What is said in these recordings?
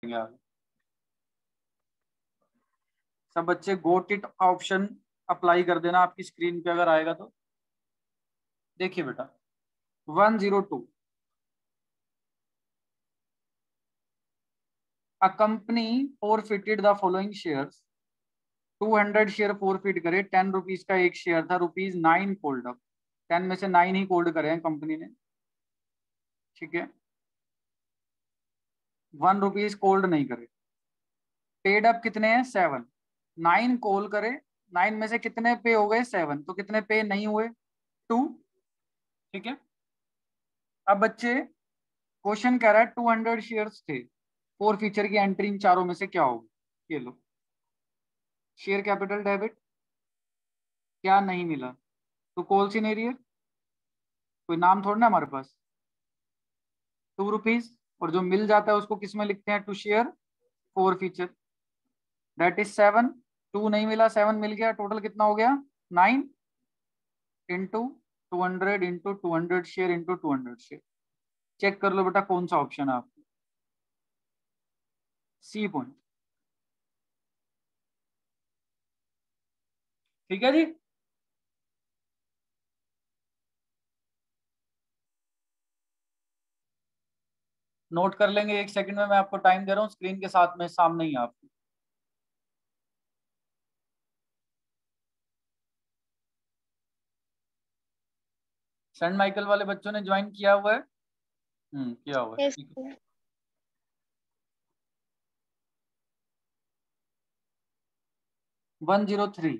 आगे। सब बच्चे गोट इट ऑप्शन अप्लाई कर देना आपकी स्क्रीन पे अगर आएगा तो। देखिए बेटा 102, a company forfeited the following shares, 200 share forfeit करे, 10 रुपीज का एक शेयर था, ₹9 कोल्ड अप, 10 में से 9 ही कोल्ड करे हैं कंपनी ने, ठीक है, ₹1 कोल्ड नहीं करे। पेड अप कितने हैं 7, 9 कॉल करे, 9 में से कितने पे हो गए 7, तो कितने पे नहीं हुए 2, ठीक है। अब बच्चे क्वेश्चन कह रहा है 200 शेयर्स थे, फोर फीचर की एंट्री इन चारों में से क्या होगी, ये लो। शेयर कैपिटल डेबिट, क्या नहीं मिला, तो कॉल सीनेरियर, कोई नाम थोड़ा ना हमारे पास, ₹2, और जो मिल जाता है उसको किस में लिखते हैं, to share forfeiture, that is 7, 2 नहीं मिला 7 मिल गया, टोटल कितना हो गया 9 into 200 into 200 share into 200 share. Check कर लो बेटा कौन सा ऑप्शन है आपको, सी पॉइंट, ठीक है जी। नोट कर लेंगे, 1 सेकंड में मैं आपको टाइम दे रहा हूँ, स्क्रीन के साथ में सामने ही आपको। सेंट माइकल वाले बच्चों ने ज्वाइन किया हुआ है, किया हुआ है, यस ठीक है। Sir. 103,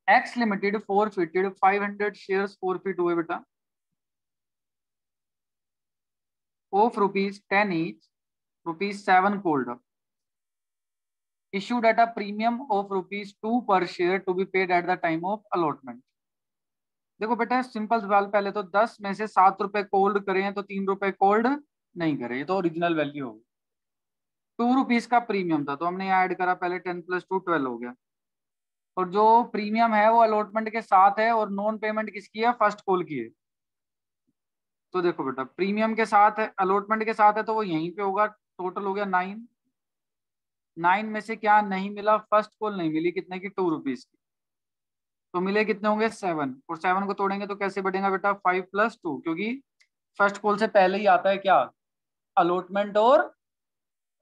x limited forfeited 500 shares forfeit हुए बेटा, of ₹10 each, ₹7 called up, issued at a premium of ₹2 per share to be paid at the time of allotment। देखो बेटा सिंपल सवाल, पहले तो 10 में से ₹7 कोल्ड करे हैं तो ₹3 कोल्ड नहीं करे, ये तो ओरिजिनल वैल्यू होगी। ₹2 का प्रीमियम था तो हमने ऐड करा, पहले 10 + 2 12 हो गया, और जो प्रीमियम है वो अलॉटमेंट के साथ है, और नॉन पेमेंट किसकी है, फर्स्ट कॉल की है। तो देखो बेटा प्रीमियम के साथ है, अलॉटमेंट के साथ है, तो वो यहीं पे होगा, टोटल हो गया 9, 9 में से क्या नहीं मिला, फर्स्ट कॉल नहीं मिली, कितने की, ₹2 की, तो मिले कितने होंगे 7, और 7 को तोड़ेंगे तो कैसे बढ़ेगा बेटा 5 + 2, क्योंकि फर्स्ट कॉल से पहले ही आता है क्या, अलॉटमेंट और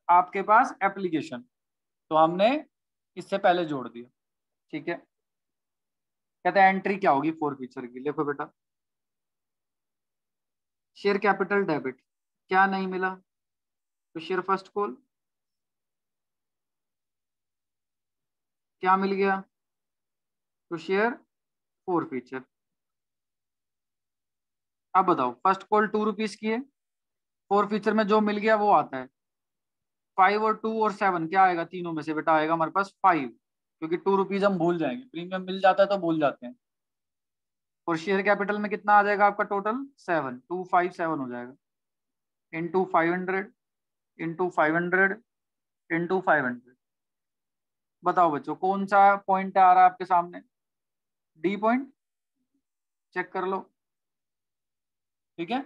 आपके पास एप्लीकेशन, तो हमने इससे पहले जोड़ दिया, ठीक है। कहते हैं एंट्री क्या होगी फोर फीचर की, देखो बेटा शेयर कैपिटल डेबिट, क्या नहीं मिला, तो शेयर फर्स्ट कॉल, क्या मिल गया, तो शेयर फोर फीचर। अब बताओ फर्स्ट कॉल ₹2 की है, फोर फीचर में जो मिल गया वो आता है, 5 और 2 और 7 क्या आएगा, तीनों में से बेटा आएगा हमारे पास 5, क्योंकि ₹2 हम भूल जाएंगे, प्रीमियम मिल जाता है तो भूल जाते हैं। और शेयर कैपिटल में कितना आ जाएगा आपका टोटल 7, 257 हो जाएगा, इंटू 500 इंटू 500 इंटू 500। बताओ बच्चों कौन सा पॉइंट आ रहा है आपके सामने, डी पॉइंट, चेक कर लो, ठीक है।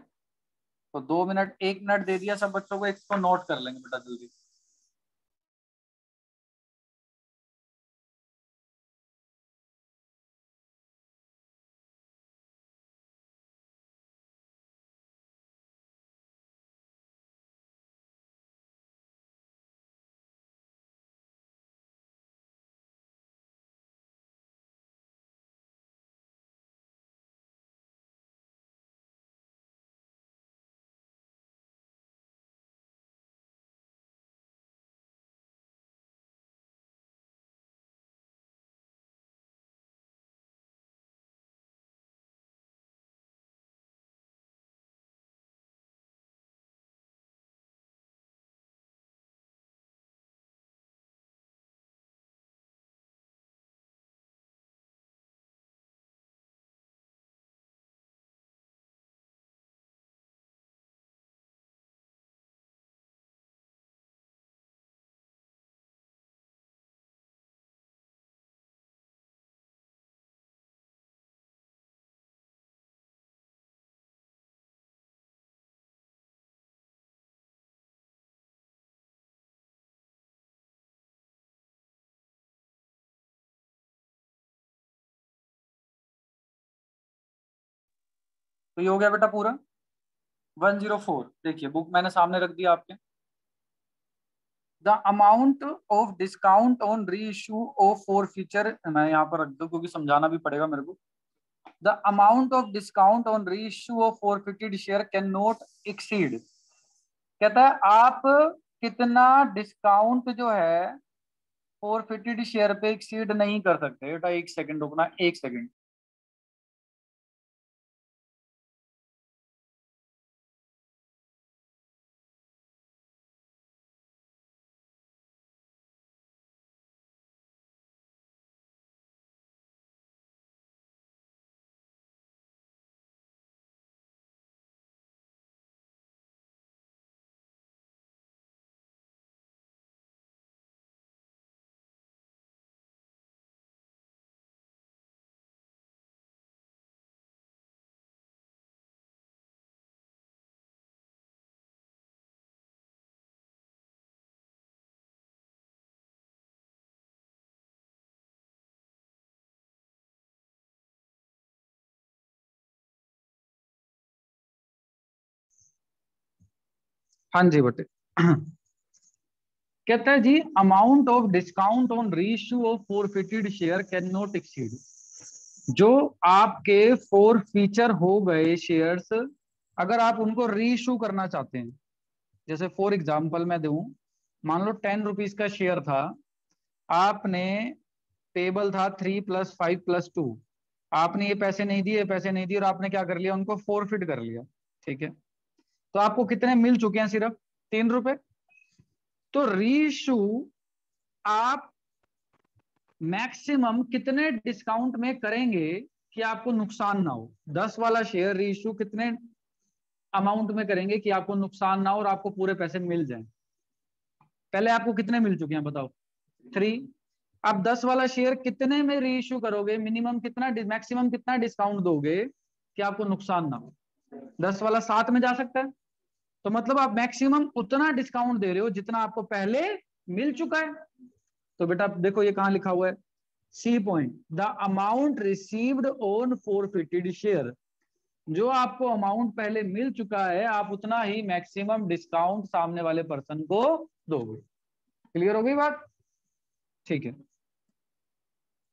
तो 2 मिनट 1 मिनट दे दिया सब बच्चों को, एक तो नोट कर लेंगे बेटा जल्दी। तो ये हो गया बेटा पूरा 104। देखिए बुक मैंने सामने रख दिया आपके। The amount of discount on री इशू ऑफ फॉर फीचर, मैं यहाँ पर रख दूँ क्योंकि समझाना भी पड़ेगा मेरे को। The amount of discount on री issue of forfeited share can not exceed. कहता है आप कितना डिस्काउंट जो है फॉरफिटेड शेयर पे एक्सीड नहीं कर सकते। बेटा एक सेकंड रुकना, एक सेकंड। हाँ जी बेटे। कहता है जी amount of discount on reissue of forfeited share can not exceed. जो आपके फोर फीचर हो गए शेयर्स, अगर आप उनको रीइश्यू करना चाहते हैं, जैसे फॉर एग्जांपल मैं दूं, मान लो 10 रुपीज का शेयर था, आपने पेबल था 3+5+2, आपने ये पैसे नहीं दिए, पैसे नहीं दिए, और आपने क्या कर लिया, उनको फोरफिट कर लिया। ठीक है, तो आपको कितने मिल चुके हैं, सिर्फ 3 रुपए। तो रीइश्यू आप मैक्सिमम कितने डिस्काउंट में करेंगे कि आपको नुकसान ना हो। 10 वाला शेयर रीइश्यू कितने अमाउंट में करेंगे कि आपको नुकसान ना हो और आपको पूरे पैसे मिल जाएं। पहले आपको कितने मिल चुके हैं बताओ, 3। अब 10 वाला शेयर कितने में रीइश्यू करोगे, मिनिमम कितना, मैक्सिमम कितना डिस्काउंट दोगे कि आपको नुकसान ना हो। 10 वाला 7 में जा सकता है, तो मतलब आप मैक्सिमम उतना डिस्काउंट दे रहे हो जितना आपको पहले मिल चुका है। तो बेटा देखो ये कहां लिखा हुआ है, C point, the amount received on forfeited share. जो आपको अमाउंट पहले मिल चुका है, आप उतना ही मैक्सिमम डिस्काउंट सामने वाले पर्सन को दोगे। क्लियर हो गई बात? ठीक है,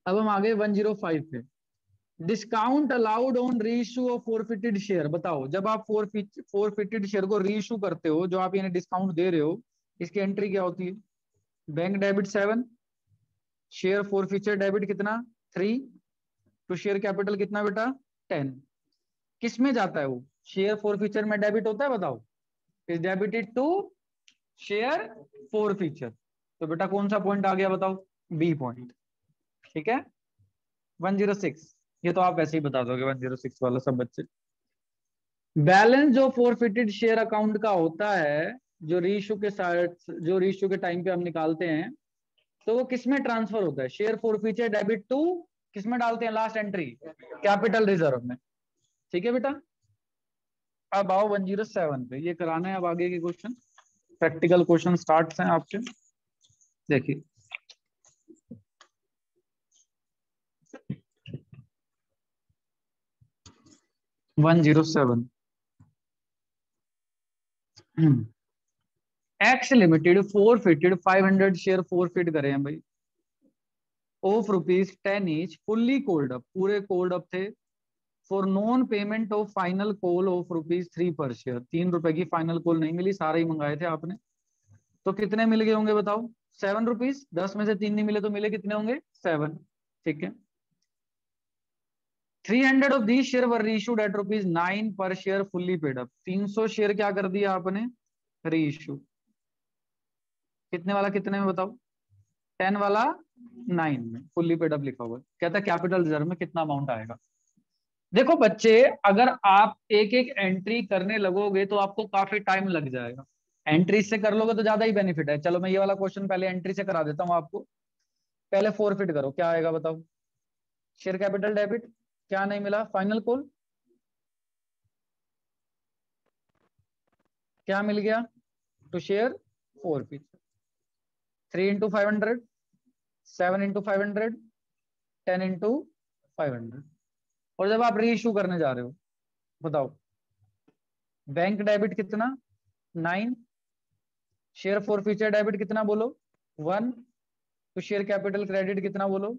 अब हम आगे 105 पे। Discount allowed on reissue of forfeited share. बताओ जब आप फॉरफिटेड शेयर को रीइश्यू करते हो, जो आप इन्हें डिस्काउंट दे रहे हो, इसकी एंट्री क्या होती है? Bank debit 7, share forfeiture debit कितना 3, टू शेयर कैपिटल कितना बेटा 10। किस में जाता है वो? शेयर फॉरफिचर में डेबिट होता है, बताओ। Is debited to share forfeiture. तो बेटा कौन सा पॉइंट आ गया बताओ? B point. ठीक है, 106। ये तो आप वैसे ही बता दोगे 106 वाला सब बच्चे। बैलेंस जो फॉरफिटेड शेयर अकाउंट का होता है, जो रीइश्यू के साथ, जो रीइश्यू के टाइम पे हम निकालते हैं, तो वो किस में ट्रांसफर होता है? शेयर फॉरफिचर डेबिट टू, किस में डालते हैं लास्ट एंट्री? कैपिटल रिजर्व में। ठीक है बेटा, अब आओ 107 पे, ये कराना है अब आगे के क्वेश्चन, प्रैक्टिकल क्वेश्चन स्टार्ट हैं आपके। देखिए 107, x limited forfeited 500 share forfeit करे हैं भाई, of ₹10 each, fully cold up, पूरे कोल्ड अप थे, for non payment of final call of ₹3 पर शेयर। 3 रुपए की फाइनल कॉल नहीं मिली, सारे ही मंगाए थे आपने। तो कितने मिल गए होंगे बताओ? ₹7। 10 में से 3 नहीं मिले तो मिले कितने होंगे? 7। ठीक है, 300 of the share were reissued at ₹9 per share fully paid up. 300 share क्या कर दिया आपने? रीइश्यू। कितने वाला कितने में बताओ? 10 वाला 9 में, फुल्ली पेड अप लिखा हुआ है। कहता है कैपिटल रिजर्व में कितना अमाउंट आएगा। देखो बच्चे, अगर आप एक एक एंट्री करने लगोगे तो आपको काफी टाइम लग जाएगा। एंट्री से कर लोगे तो ज्यादा ही बेनिफिट है। चलो मैं ये वाला क्वेश्चन पहले एंट्री से करा देता हूँ आपको। पहले फॉरफिट करो, क्या आएगा बताओ? शेयर कैपिटल डेबिट, क्या नहीं मिला? फाइनल कॉल, क्या मिल गया? To share forfeit. 3 × 500, 7 × 500, 10 × 500। और जब आप री इशू करने जा रहे हो बताओ। बैंक डेबिट कितना, 9। शेयर फॉर फ्यूचर डेबिट कितना बोलो, 1। तो शेयर कैपिटल क्रेडिट कितना बोलो,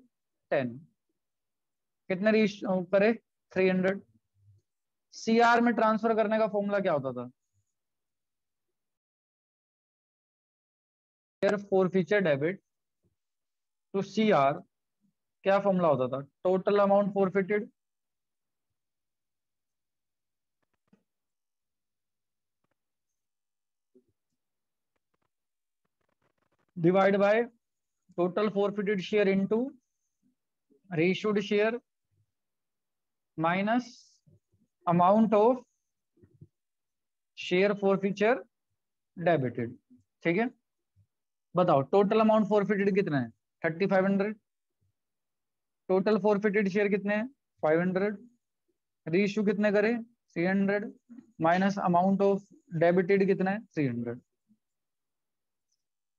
10। कितने रीच करे, 300। सीआर में ट्रांसफर करने का फॉर्मूला क्या होता था, share forfeiture debit to C, R formula होता था, total amount forfeited divide by total forfeited share into reissued share minus amount of share forfeiture debited. ठीक है, बताओ टोटल अमाउंट फॉरफिटेड कितना है, 3500। टोटल फॉरफिटेड शेयर कितने हैं, 500। Reissue कितने करे, 300। माइनस अमाउंट ऑफ डेबिटेड कितना है, 300।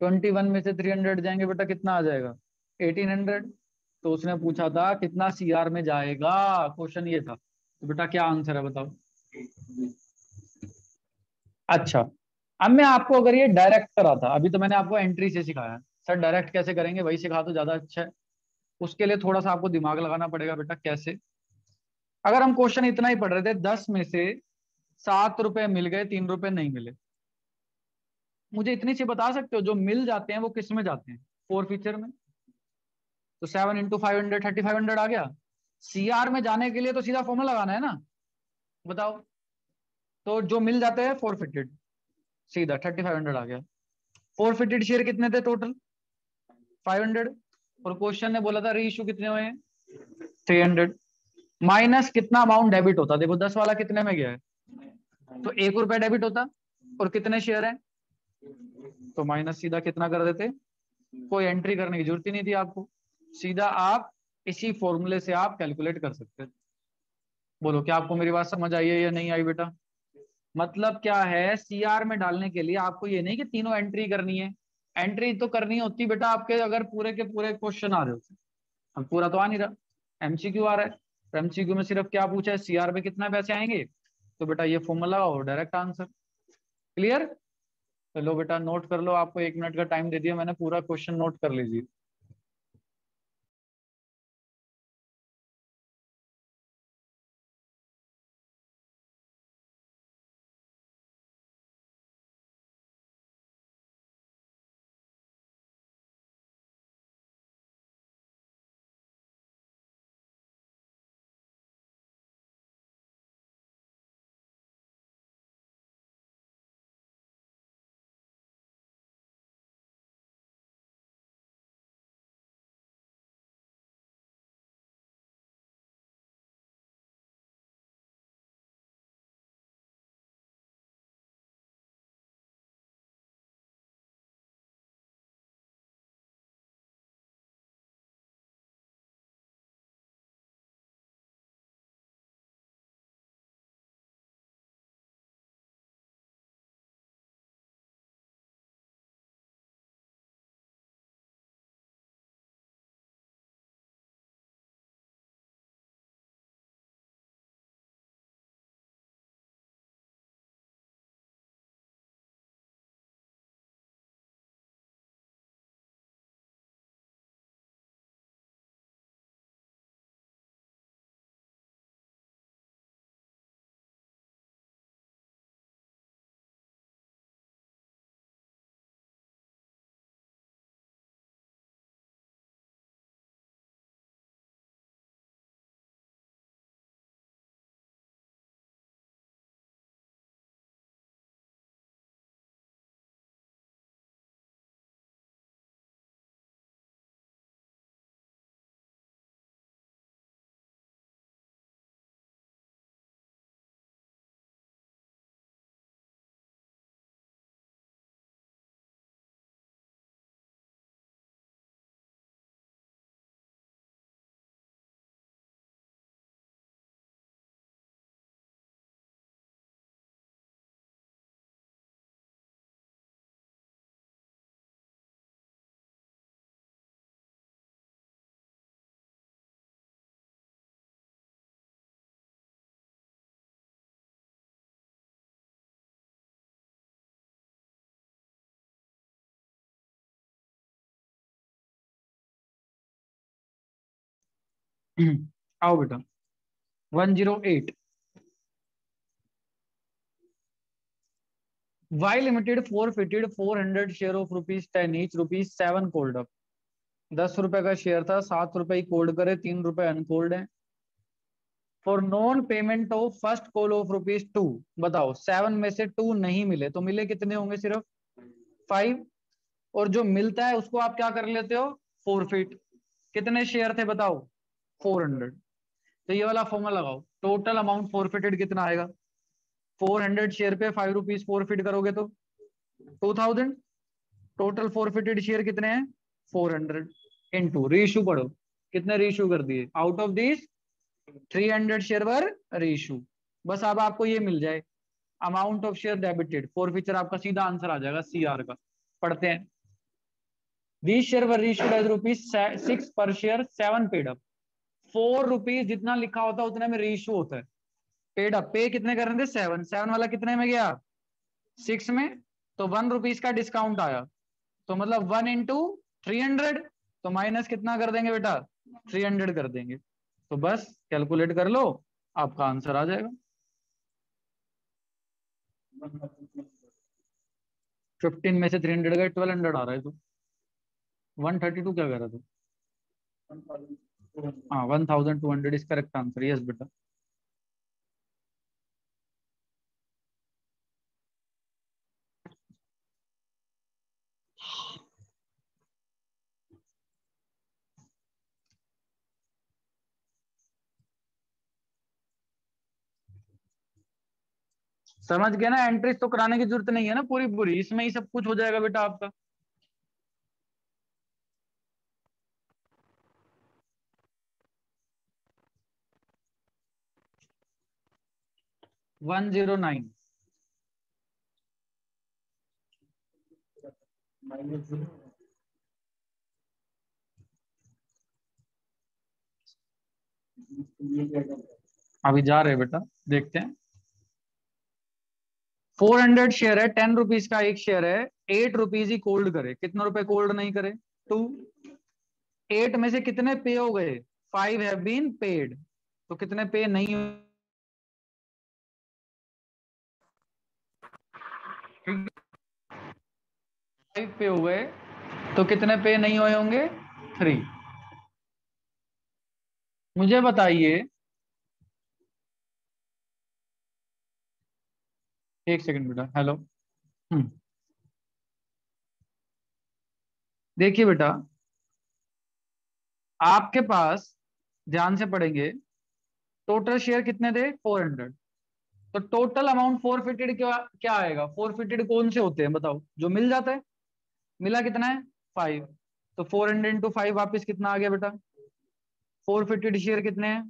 21 में से 300 जाएंगे बेटा, कितना आ जाएगा, 1800। तो उसने पूछा था कितना सीआर में जाएगा, क्वेश्चन ये था। तो बेटा क्या आंसर है बताओ। अच्छा, अब मैं आपको अगर ये डायरेक्ट करा था, अभी तो मैंने आपको एंट्री से सिखाया, सर डायरेक्ट कैसे करेंगे वही सिखा तो ज्यादा अच्छा है। उसके लिए थोड़ा सा आपको दिमाग लगाना पड़ेगा बेटा, कैसे। अगर हम क्वेश्चन इतना ही पढ़ रहे थे, 10 में से 7 रुपए मिल गए, 3 रुपए नहीं मिले, मुझे इतनी सी बता सकते हो जो मिल जाते हैं वो किस में जाते हैं, फोर फीचर में। तो 7 × 500 3500 आ गया। सीआर में जाने के लिए तो सीधा फॉर्मूला लगाना है ना, बताओ। तो जो मिल जाते हैं फोरफिटेड, सीधा 3500 आ गया। फोरफिटेड शेयर कितने थे टोटल, 500। और क्वेश्चन ने बोला था री इशू कितने हुए हैं, 300। माइनस कितना अमाउंट डेबिट होता, देखो 10 वाला कितने में गया है, तो 1 रुपया डेबिट होता। और कितने शेयर हैं, तो माइनस सीधा कितना कर देते, कोई एंट्री करने की जरूरत ही नहीं थी आपको, सीधा आप इसी फॉर्मूले से आप कैलकुलेट कर सकते थे। बोलो क्या आपको मेरी बात समझ आई है या नहीं आई बेटा। मतलब क्या है, सीआर में डालने के लिए आपको ये नहीं कि तीनों एंट्री करनी है, एंट्री तो करनी होती बेटा आपके अगर पूरे के पूरे क्वेश्चन आ रहे होते। अब पूरा तो आ नहीं रहा, एमसीक्यू आ रहा है, तो एमसीक्यू में सिर्फ क्या पूछा है, सीआर में कितना पैसे आएंगे, तो बेटा ये फॉर्मूला और डायरेक्ट आंसर। क्लियर। चलो बेटा नोट कर लो, आपको 1 मिनट का टाइम दे दिया मैंने, पूरा क्वेश्चन नोट कर लीजिए। आओ बेटा 108 Y limited forfeited 400 share of ₹10 each ₹7 called up. 10 रुपए का शेयर था, 7 रुपए ही कोल्ड करे, 3 रुपए अनकोल्ड है। For non payment of first call of ₹2। बताओ 7 में से 2 नहीं मिले तो मिले कितने होंगे? सिर्फ 5। और जो मिलता है उसको आप क्या कर लेते हो? फोरफिट। कितने शेयर थे बताओ? 400। तो ये वाला फॉर्मूला लगाओ, टोटल अमाउंट फोरफिटेड कितना आएगा? 400 शेयर पे ₹5 फोरफिट करोगे तो 2000। टोटल फोरफिटेड शेयर कितने हैं? 400 इनटू रीइश्यू पढ़ो, कितने रीइश्यू कर दिए? Out of this 300 share were reissue. बस अब आपको ये मिल जाए अमाउंट ऑफ शेयर डेबिटेड, फोरफिचर आपका सीधा आंसर आ जाएगा CR का। पढ़ते हैं। These share were issued as ₹6 per share, 7 paid up। ₹4 जितना लिखा होता है उतने में रीइश्यू होता है। पेड अप, पे कितने कर रहे थे? 7। 7 वाला कितने में गया? 6 में। तो ₹1 का डिस्काउंट आया, तो मतलब 1 इंटू 300। तो माइनस कितना कर देंगे बेटा? 300 कर देंगे। तो बस कैलकुलेट कर लो, आपका आंसर आ जाएगा। 15 में से 300 गए, 1200 आ रहा है। तो 132 क्या कह रहा था? हाँ 1200 इज करेक्ट आंसर। यस बेटा। समझ गए ना? एंट्रीज तो कराने की जरूरत नहीं है ना, पूरी पूरी इसमें ही सब कुछ हो जाएगा बेटा आपका। One zero nine. अभी जा रहे हैं बेटा, देखते हैं। 400 शेयर है, ₹10 का एक शेयर है, ₹8 ही कोल्ड करे। कितना रुपए कोल्ड नहीं करे? 2। 8 में से कितने पे हो गए? 5 हैव बीन पेड। तो कितने पे नहीं? 5 पे हो गए, तो कितने पे नहीं हुए होंगे? 3। मुझे बताइए, एक सेकंड बेटा। हेलो। हम्म। देखिए बेटा, आपके पास, ध्यान से पढ़ेंगे, टोटल शेयर कितने थे? 400। तो टोटल अमाउंट फोरफिटेड क्या क्या आएगा? फोरफिटेड कौन से होते हैं बताओ? जो मिल जाता है। मिला कितना है? 5। तो 400 इंटू 5 वापिस कितना आ गया बेटा? फोरफिटेड शेयर कितने हैं?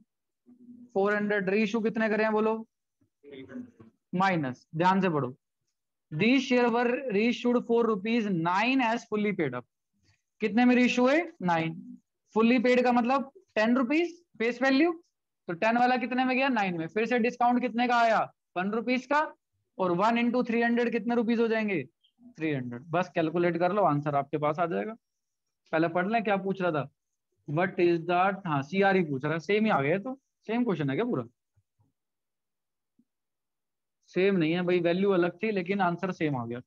400। रीइश्यू कितने करे हैं बोलो? माइनस, ध्यान से पढ़ो। These share were reissued for ₹9 as fully paid up. कितने में रीइश्यू है? 9। फुल्ली पेड का मतलब ₹10 फेस वैल्यू। तो 10 वाला कितने में गया? 9 में। फिर से डिस्काउंट कितने का आया? ₹1 का। और 1 इंटू 300 कितने रुपीज हो जाएंगे? 300। बस कैलकुलेट कर लो, आंसर आपके पास आ जाएगा। पहले पढ़ लें क्या पूछ रहा था। वट इज द, हाँ CR ही पूछ रहा है। सेम ही आ गया, तो सेम क्वेश्चन है क्या पूरा? सेम नहीं है भाई, वैल्यू अलग थी लेकिन आंसर सेम आ गया।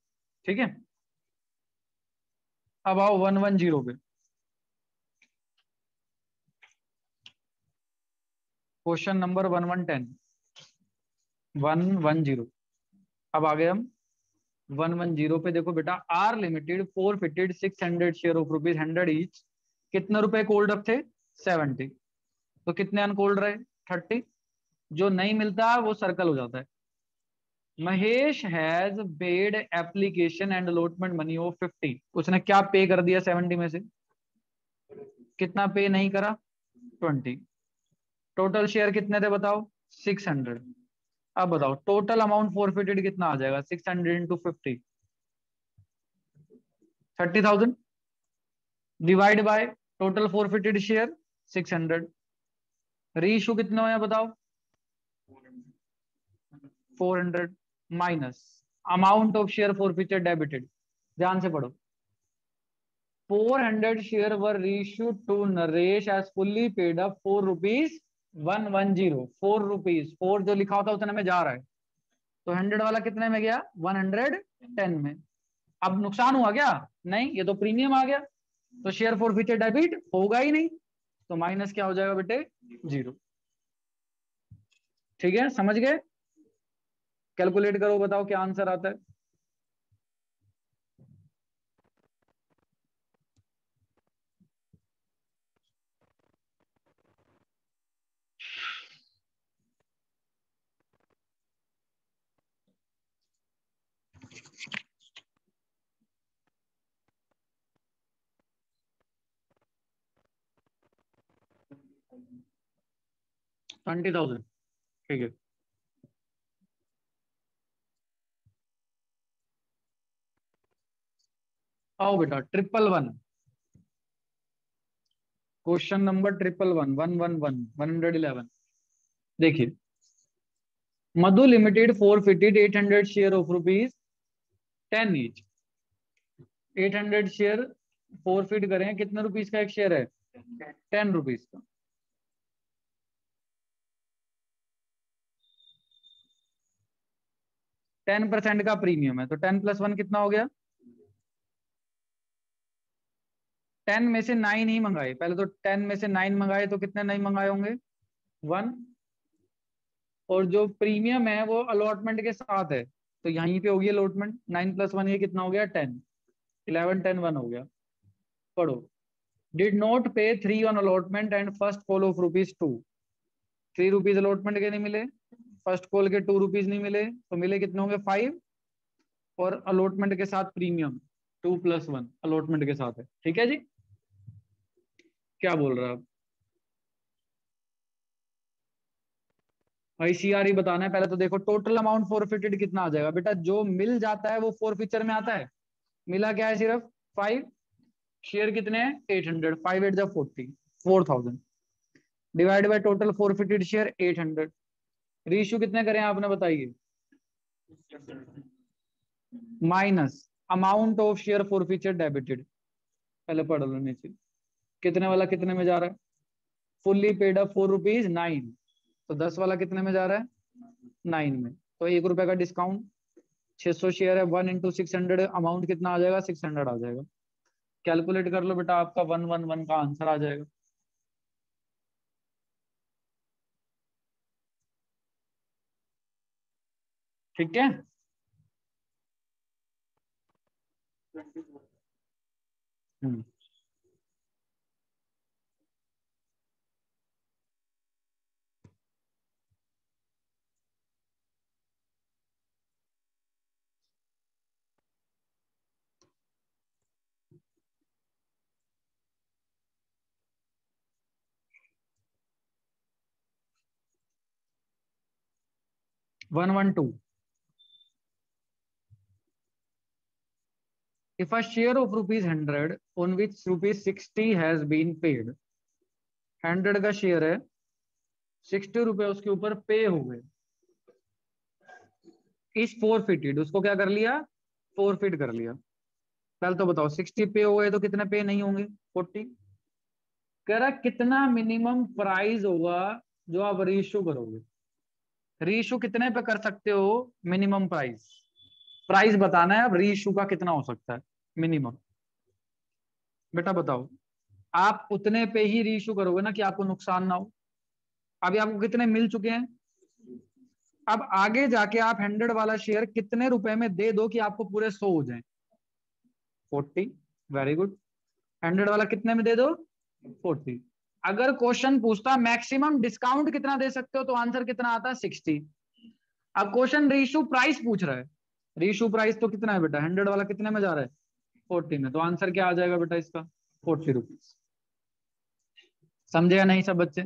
ठीक है। अब आओ 110 पे। Question number 110। अब आ गए हम 110 पे। देखो बेटा, R limited forfeited 600 share of ₹100 each. कितने रुपए कोल्ड अप थे? 70। तो कितने अनकोल्ड रहे? 30। जो नहीं मिलता वो सर्कल हो जाता है। Mahesh has paid application and allotment money of 50। उसने क्या पे कर दिया 70 में से? कितना पे नहीं करा? 20। टोटल शेयर कितने थे बताओ? 600। अब बताओ टोटल अमाउंट फोरफिटेड कितना आ जाएगा? 600 into 50, 30,000 divide by total forfeited share 600। Reissue कितने हुए बताओ? 400 minus amount of share forfeited debited. ध्यान से पढ़ो। 400 share were reissued to Naresh as fully paid up 4 rupees 110। 4 rupees 4 जो लिखा होता उतने में जा रहा है, तो 100 वाला कितने में गया? 110 में। अब नुकसान हुआ क्या? नहीं, ये तो प्रीमियम आ गया, तो शेयर फॉरफीचर डेबिट होगा ही नहीं, तो माइनस क्या हो जाएगा बेटे? 0। ठीक है, समझ गए? कैलकुलेट करो, बताओ क्या आंसर आता है। $20,000। ठीक है, आओ बेटा 111 क्वेश्चन नंबर 111 देखिए, Madhu limited forfeited 800 share of rupees 10 each. 800 share forfeit करें, कितने रुपीज का एक शेयर है? 10 रुपीज का। 10% का प्रीमियम है, तो 10 + 1 कितना हो गया? 10 में से 9 ही मंगाए, पहले तो 10 में से 9 मंगाए, तो कितने 9 मंगाए होंगे? 1। और जो प्रीमियम है वो अलॉटमेंट के साथ है, तो यहीं पे होगी अलॉटमेंट। 9 + 1 ये कितना हो गया? 10। 11 10 1 हो गया। पढ़ो, डिड नॉट पे 3 on allotment and first call of rupees 2। 3 rupees allotment के नहीं मिले, फर्स्ट कॉल के 2 रुपीज नहीं मिले, तो मिले कितने होंगे? 5। और अलॉटमेंट के साथ प्रीमियम 2 + 1 अलॉटमेंट के साथ है। ठीक है जी, क्या बोल रहा है आप? आईसीआर ही बताना है। पहले तो देखो टोटल अमाउंट फॉरफिटेड कितना आ जाएगा बेटा? जो मिल जाता है वो फॉरफीचर में आता है। मिला क्या है? सिर्फ 5। शेयर कितने हैं? 800। 5 8 जा 40, 4000 divide by total forfeited share 800। Reissue कितने करें आपने बताइए? Minus amount of share forfeiture debited. पहले पढ़ लो नीचे, कितने वाला कितने में जा रहा है? फुल्ली पेड अप 4 रुपीज 9, तो 10 वाला कितने में जा रहा है? 9 में। तो 1 रुपए का डिस्काउंट, 600 शेयर है, 1 × 600 अमाउंट कितना आ जाएगा? 600 आ जाएगा। कैलकुलेट कर लो बेटा, आपका 111 का आंसर आ जाएगा। ठीक है, हम्म 112। If a share of ₹100 on which ₹60 has been paid, 100 का शेयर है, 60 रुपए उसके ऊपर पे हो गए, इस फॉरफिटेड, उसको क्या कर लिया? फॉरफिट कर लिया। पहले तो बताओ 60 पे हो गए तो कितने पे नहीं होंगे? 40। कह रहा कितना मिनिमम प्राइस होगा जो आप रीइश्यू करोगे? रीइश्यू कितने पे कर सकते हो? मिनिमम प्राइस, प्राइस बताना है अब रीइश्यू का कितना हो सकता है मिनिमम। बेटा बताओ, आप उतने पे ही रीइश्यू करोगे ना कि आपको नुकसान ना हो। अभी आपको कितने मिल चुके हैं? अब आगे जाके आप 100 वाला शेयर कितने रुपए में दे दो कि आपको पूरे 100 हो जाए? 40। Very good. 100 वाला कितने में दे दो? 40। अगर क्वेश्चन पूछता मैक्सिमम डिस्काउंट कितना दे सकते हो, तो आंसर कितना आता है? 60। अब क्वेश्चन रीइश्यू प्राइस पूछ रहा है, रीइश्यू प्राइस तो कितना है बेटा? 100 वाला कितने में जा रहा है? 40 में, तो आंसर क्या आ जाएगा बेटा इसका? 40 रुपीज। समझे या नहीं सब बच्चे?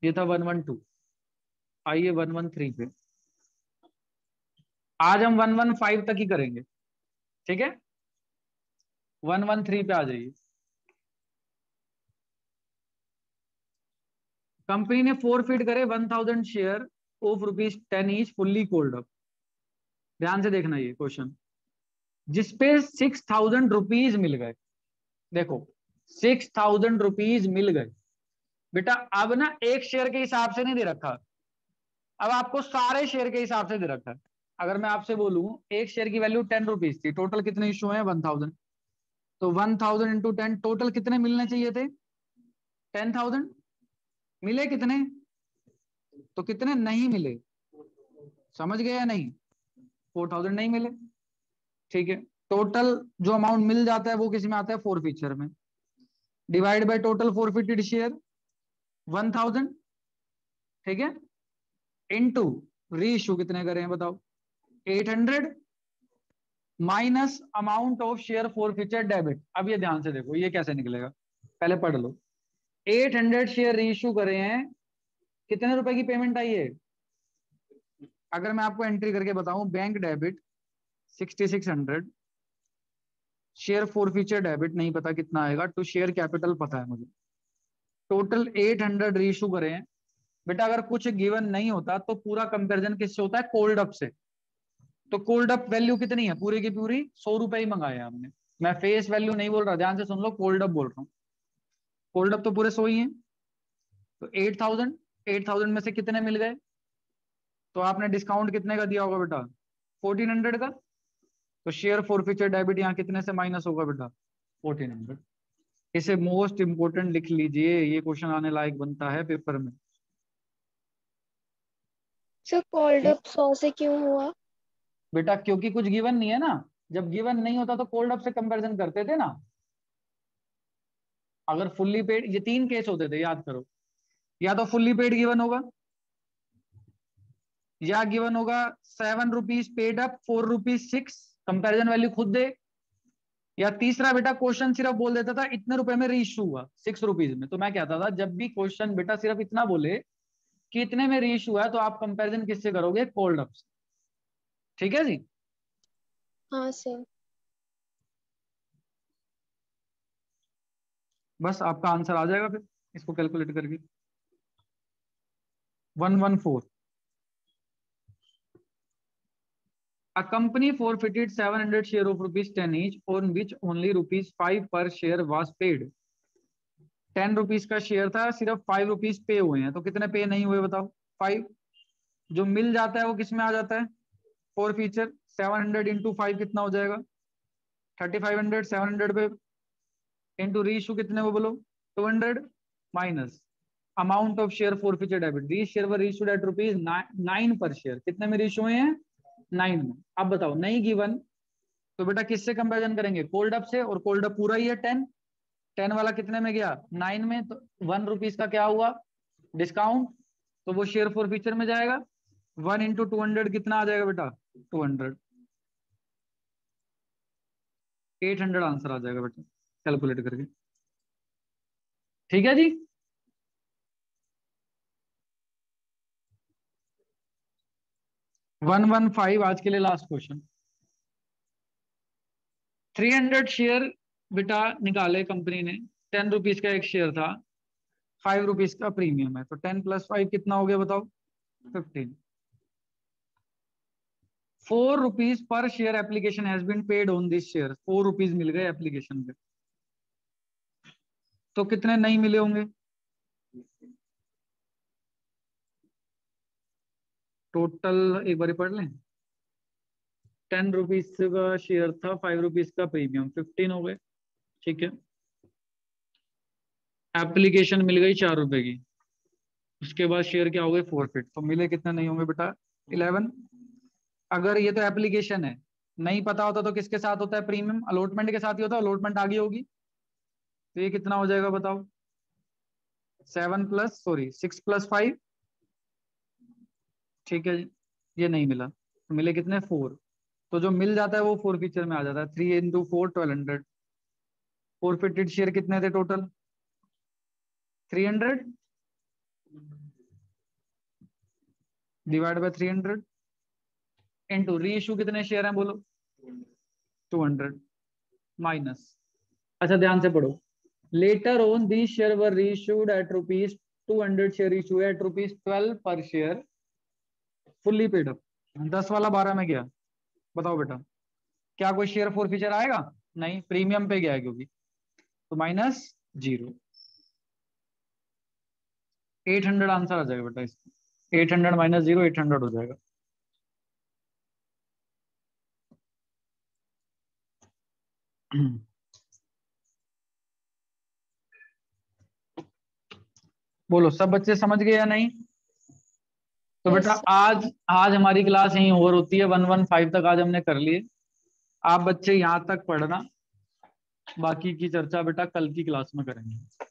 ये था 112। आइए 113 पे। आज हम 115 तक ही करेंगे, ठीक है? 113 पे आ जाइए। कंपनी ने फॉरफिट करे 1000 share of ₹10 each fully cold up. ध्यान से देखना ये क्वेश्चन। जिसपे 6,000 रुपीज मिल गए। देखो 6,000 रुपीज मिल गए बेटा। अब ना एक शेयर के हिसाब से नहीं दे रखा, अब आपको सारे शेयर के हिसाब से दे रखा है। अगर मैं आपसे बोलूं एक शेयर की वैल्यू 10 रुपीज थी, टोटल कितने इशू है 1,000, तो 1,000 इंटू 10 टोटल कितने मिलने चाहिए थे 10,000। मिले कितने, तो कितने नहीं मिले, समझ गए या नहीं, 4,000 नहीं मिले। ठीक है, टोटल जो अमाउंट मिल जाता है वो किस में आता है फोर फीचर में, divide by total forfeited share 1,000। ठीक है, इनटू री इशू कितने करें बताओ 800 minus amount of share forfeiture debit. अब ये ध्यान से देखो ये कैसे निकलेगा, पहले पढ़ लो। 800 शेयर री इशू करे हैं, कितने रुपए की पेमेंट आई है। अगर मैं आपको एंट्री करके बताऊं bank debit 6,600, share forfeiture debit नहीं पता कितना आएगा, टू शेयर कैपिटल पता है मुझे, टोटल 800 री इशू करे हैं बेटा। अगर कुछ गिवन नहीं होता तो पूरा कंपैरिजन किससे होता है कोल्ड अप से। तो कोल्ड अप वैल्यू कितनी है पूरी की पूरी 100 रुपए ही मंगाए हमने। मैं फेस वैल्यू नहीं बोल रहा, ध्यान से सुन लो, कोल्ड अप बोल रहा हूँ। कोल्ड अप तो पूरे 100 ही है। तो 8,000 में से कितने मिल गए, तो आपने डिस्काउंट कितने का दिया होगा बेटा 1,400 का। तो शेयर फॉरफीचर डेबिट यहाँ कितने से माइनस होगा बेटा 1,400। इसे मोस्ट इंपोर्टेंट लिख लीजिए, ये क्वेश्चन आने लायक बनता है पेपर में। सर कोल्ड अप 100 से क्यों हुआ? बेटा क्योंकि कुछ गिवन नहीं है ना, जब गिवन नहीं होता तो कोल्ड अप से कंपैरिजन करते थे ना। अगर फुल्ली पेड, ये तीन केस होते थे याद करो, या तो फुल्ली पेड गिवन होगा, या गिवन होगा 7 rupees paid up 4 rupees 6, comparison value खुद दे, या तीसरा बेटा क्वेश्चन सिर्फ बोल देता था इतने रुपए में रीइश्यू हुआ 6 रुपीज में। तो मैं कहता था जब भी क्वेश्चन बेटा सिर्फ इतना बोले कि इतने में रीइश्यू है, तो आप कंपैरिजन किससे करोगे कोल्ड अप से। ठीक है जी। हाँ सर। बस आपका आंसर आ जाएगा फिर इसको कैलकुलेट करके 114। A company forfeited 700 share of rupees 10 each, on which only rupees 5 per share was paid. 10 rupees का शेयर था, सिर्फ 5 रुपीज पे हुए हैं, तो कितने पे नहीं हुए बताओ 5। जो मिल जाता है वो किस में आ जाता है फोर फीचर। 700 इंटू 5 कितना हो जाएगा 3,500, 700 पे इंटू री इशू कितने वो बोलो 200, minus amount of share four feature debit, the share were issued at rupees 9 per share, कितने में इशू हुए हैं 9 में। अब बताओ नहीं गिवन तो बेटा किससे कंपेरिजन करेंगे कोल्ड अप से, और कोल्ड अप पूरा ही है 10 वाला कितने में गया 9 में, तो 1 रुपीज का क्या हुआ डिस्काउंट, तो वो शेयर फोर फीचर में जाएगा। 1 इंटू 200 कितना आ जाएगा बेटा 200, 800 आंसर आ जाएगा बेटा कैलकुलेट करके। ठीक है जी। वन 115 आज के लिए लास्ट क्वेश्चन। 300 शेयर बेटा निकाले कंपनी ने, 10 रुपीज का एक शेयर था, 5 रुपीज का प्रीमियम है, तो 10 प्लस 5 कितना हो गया बताओ 15। 4 रुपीज पर share application has been paid on this share, 4 rupees मिल गए एप्लीकेशन पे, तो कितने नहीं मिले होंगे टोटल, एक बार पढ़ लें। 10 रुपीज का शेयर था, 5 रुपीज का प्रीमियम, 15 हो गए। ठीक है, एप्लीकेशन मिल गई 4 रुपए की, उसके बाद शेयर क्या हो गए फॉरफिट, तो मिले कितने नहीं होंगे बेटा 11। अगर ये तो एप्लीकेशन है, नहीं पता होता तो किसके साथ होता है प्रीमियम, अलॉटमेंट के साथ ही होता है, अलॉटमेंट आगे होगी, तो ये कितना हो जाएगा बताओ 6 प्लस 5। ठीक है जी, ये नहीं मिला, तो मिले कितने 4, तो जो मिल जाता है वो फोर फीचर में आ जाता है। 3 इंटू 4 1200, फॉरफिटेड शेयर कितने थे total 300, divide by 300 into reissue कितने शेयर हैं बोलो 200, माइनस, अच्छा ध्यान से पढ़ो, later on the share were reissued at rupees 200, share issue at rupees 12 per share, fully paid up. 10 वाला 12 में गया, बताओ बेटा क्या कोई शेयर फोर फीचर आएगा? नहीं, प्रीमियम पे गया है क्योंकि, तो -0। 800 आंसर आ जाएगा बेटा इसका। 800 -0 800 हो जाएगा। बोलो सब बच्चे समझ गए या नहीं? तो बेटा यस आज आज हमारी क्लास यहीं ओवर होती है। 115 तक आज हमने कर लिए। आप बच्चे यहाँ तक पढ़ना, बाकी की चर्चा बेटा कल की क्लास में करेंगे।